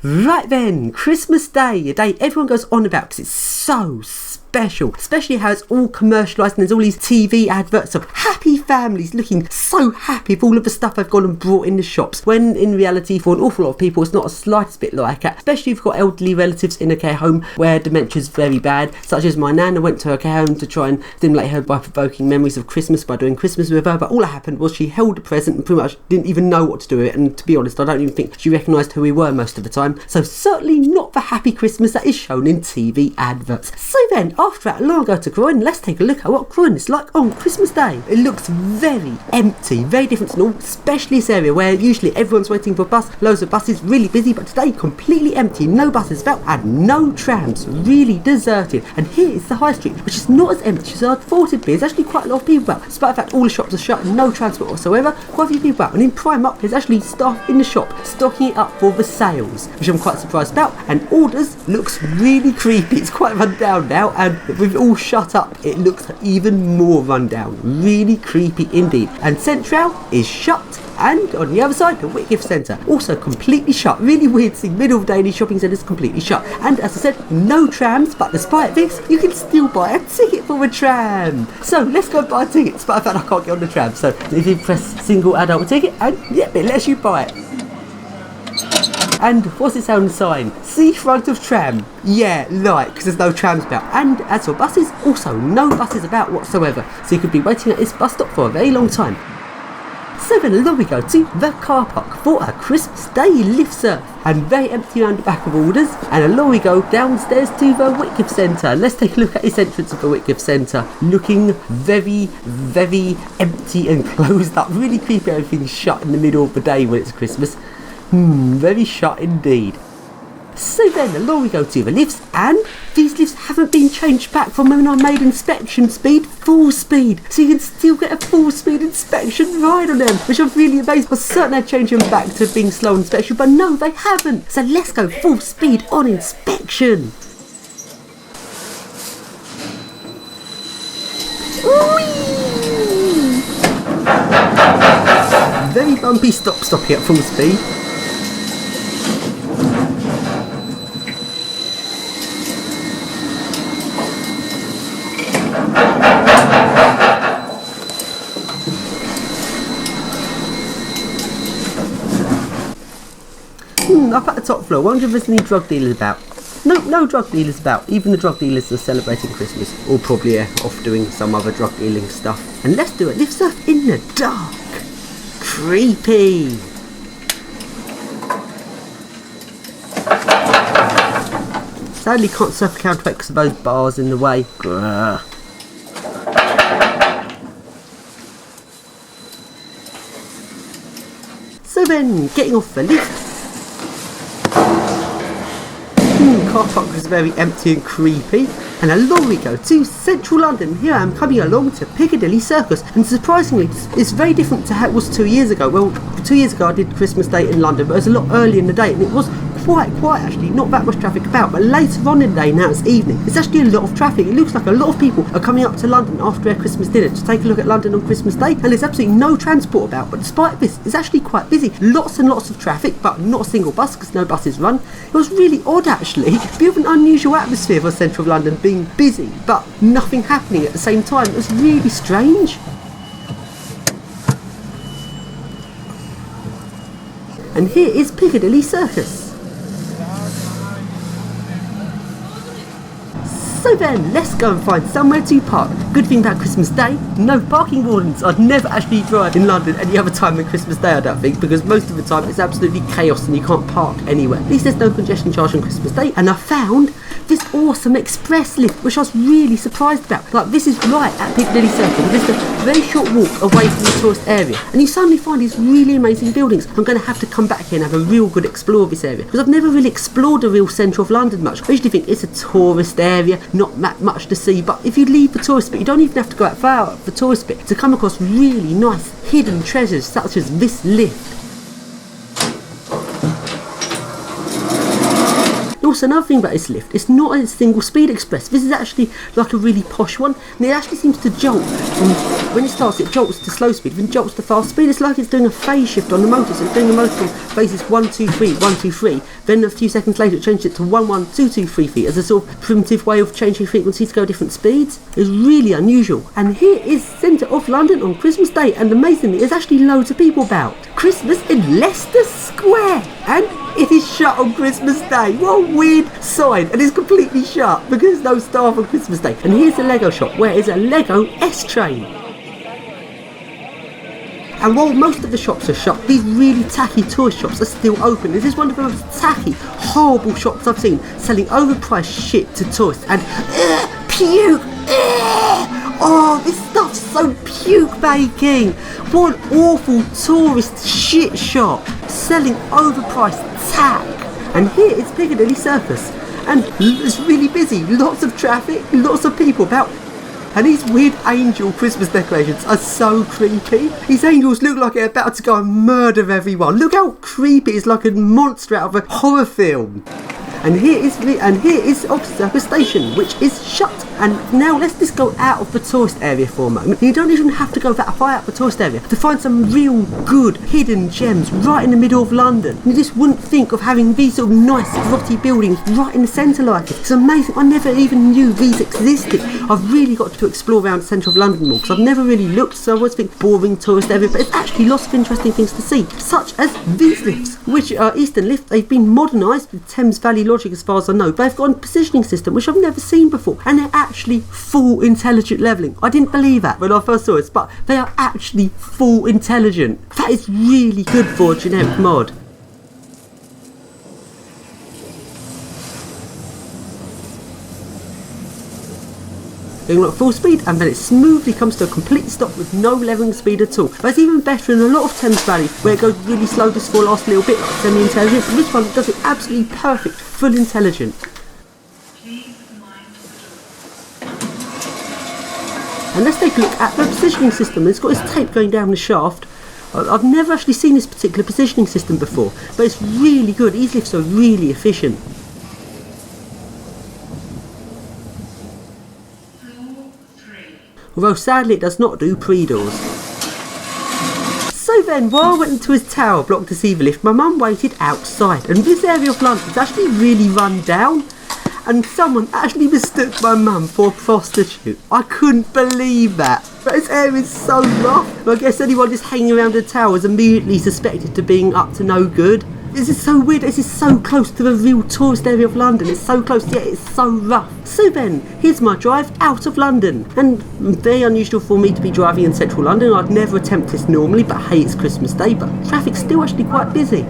Right then, Christmas Day, a day everyone goes on about because it's so special, especially how it's all commercialised and there's all these TV adverts of happy families looking so happy with all of the stuff they've gone and brought in the shops, when in reality for an awful lot of people it's not a slightest bit like that, especially if you've got elderly relatives in a care home where dementia's very bad, such as my nan. I went to her care home to try and stimulate her by provoking memories of Christmas by doing Christmas with her, but all that happened was she held a present and pretty much didn't even know what to do with it, and to be honest I don't even think she recognised who we were most of the time, so certainly not the happy Christmas that is shown in TV adverts. So then, after that long ago to Croydon, let's take a look at what Croydon is like on Christmas Day. It looks very empty, very different to normal, especially this area where usually everyone's waiting for a bus, loads of buses, really busy, but today completely empty, no buses about and no trams, really deserted. And here is the high street, which is not as empty as I thought it'd be. There's actually quite a lot of people out, despite the fact all the shops are shut and no transport whatsoever, quite a few people out. And in Primark there's actually staff in the shop stocking it up for the sales, which I'm quite surprised about, and orders looks really creepy. It's quite run down now, and with it all shut up it looks even more run down, really creepy indeed. And Central is shut, and on the other side the Whitgift Centre also completely shut. Really weird seeing middle of the day these shopping centres completely shut, and as I said, no trams, but despite this you can still buy a ticket for a tram. So let's go buy a ticket, despite the fact I can't get on the tram. So if you press single adult ticket, and yep, it lets you buy it. And what's it say on the sign? See front of tram. Yeah, like, because there's no trams about. And as for buses, also no buses about whatsoever, so you could be waiting at this bus stop for a very long time. So then along we go to the car park for a Christmas Day lift surf, and very empty around the back of orders, and along we go downstairs to the Whitgift Centre. Let's take a look at this entrance of the Whitgift Centre, looking very, very empty and closed up, really creepy, everything's shut in the middle of the day when it's Christmas. Very shut indeed. So then along we go to the lifts, and these lifts haven't been changed back from when I made inspection speed full speed, so you can still get a full speed inspection ride on them, which I'm really amazed. I was certain they'd change them back to being slow inspection, but no, they haven't. So let's go full speed on inspection. Whee! Very bumpy stopping at full speed. Up at the top floor, I wonder if there's any drug dealers about. No drug dealers about. Even the drug dealers are celebrating Christmas, or probably off doing some other drug dealing stuff. And let's do a lift surf in the dark. Creepy. Sadly can't surf a counterweight because of those bars in the way. Grr. So then, getting off the lift. Car park was very empty and creepy, and along we go to central London. Here I am coming along to Piccadilly Circus, and surprisingly it's very different to how it was 2 years ago. Well, 2 years ago I did Christmas Day in London, but it was a lot earlier in the day and it was quite quiet actually, not that much traffic about. But later on in the day, now it's evening, it's actually a lot of traffic. It looks like a lot of people are coming up to London after their Christmas dinner to take a look at London on Christmas Day, and there's absolutely no transport about. But despite this, it's actually quite busy, lots and lots of traffic, but not a single bus because no buses run. It was really odd actually, a bit of an unusual atmosphere for central London, being busy but nothing happening at the same time. It was really strange. And here is Piccadilly Circus. So then, let's go and find somewhere to park. Good thing about Christmas Day, no parking wardens. I'd never actually drive in London any other time than Christmas Day, I don't think, because most of the time it's absolutely chaos and you can't park anywhere. At least there's no congestion charge on Christmas Day, and I found this awesome express lift, which I was really surprised about. Like, this is right at Piccadilly Circus, just a very short walk away from the tourist area, and you suddenly find these really amazing buildings. I'm going to have to come back here and have a real good explore of this area, because I've never really explored the real centre of London much. I usually think it's a tourist area, not much to see, but if you leave the tourist bit, you don't even have to go out far out the tourist bit to come across really nice hidden treasures such as this lift. It Also, another thing about this lift, it's not a single speed express. This is actually like a really posh one, and it actually seems to jolt from, when it starts it jolts to slow speed, then jolts to fast speed. It's like it's doing a phase shift on the motor, so it's doing the motor from phases 1, 2, 3, 1, 2, 3, then a few seconds later it changes it to 1, 1, 2, 2, 3 feet as a sort of primitive way of changing frequency to go different speeds. It's really unusual. And here is centre of London on Christmas Day, and amazingly there's actually loads of people about. Christmas in Leicester Square, and it is shut on Christmas Day. What a weird sign, and it's completely shut because there's no staff on Christmas Day. And here's the Lego shop where it's a Lego S-Train. And while most of the shops are shut, these really tacky toy shops are still open. This is one of the most tacky, horrible shops I've seen, selling overpriced shit to tourists. And puke! Oh, this stuff's so puke-making. What an awful tourist shit shop, selling overpriced tack. And here is Piccadilly Circus, and it's really busy. Lots of traffic, lots of people about. And these weird angel Christmas decorations are so creepy. These angels look like they're about to go and murder everyone. Look how creepy it's, like a monster out of a horror film. And here is Oxford Station, which is shut. And now let's just go out of the tourist area for a moment. You don't even have to go that far out of the tourist area to find some real good hidden gems right in the middle of London. You just wouldn't think of having these sort of nice grotty buildings right in the centre like it. It's amazing. I never even knew these existed. I've really got to explore around the centre of London more because I've never really looked, so I always think boring tourist area, but it's actually lots of interesting things to see, such as these lifts, which are Eastern lifts. They've been modernised with Thames Valley logic as far as I know, but they've got a positioning system which I've never seen before, and they're actually full intelligent levelling. I didn't believe that when I first saw it, but they are actually full intelligent. That is really good for a generic mod. Going at full speed, and then it smoothly comes to a complete stop with no levelling speed at all. But it's even better in a lot of Thames Valley where it goes really slow just for the last little bit, like semi-intelligent. But this one does it absolutely perfect, full intelligent. And let's take a look at the positioning system. It's got this tape going down the shaft. I've never actually seen this particular positioning system before, but it's really good. These lifts are really efficient. Although sadly it does not do pre-doors. So then, while I went into his tower block to see the lift, my mum waited outside, and this area of London is actually really run down, and someone actually mistook my mum for a prostitute. I couldn't believe that. But this area is so rough. I guess anyone just hanging around the tower is immediately suspected of being up to no good. This is so weird. This is so close to the real tourist area of London. It's so close, yet it's so rough. So then, here's my drive out of London. And very unusual for me to be driving in central London. I'd never attempt this normally, but hey, it's Christmas Day, but traffic's still actually quite busy.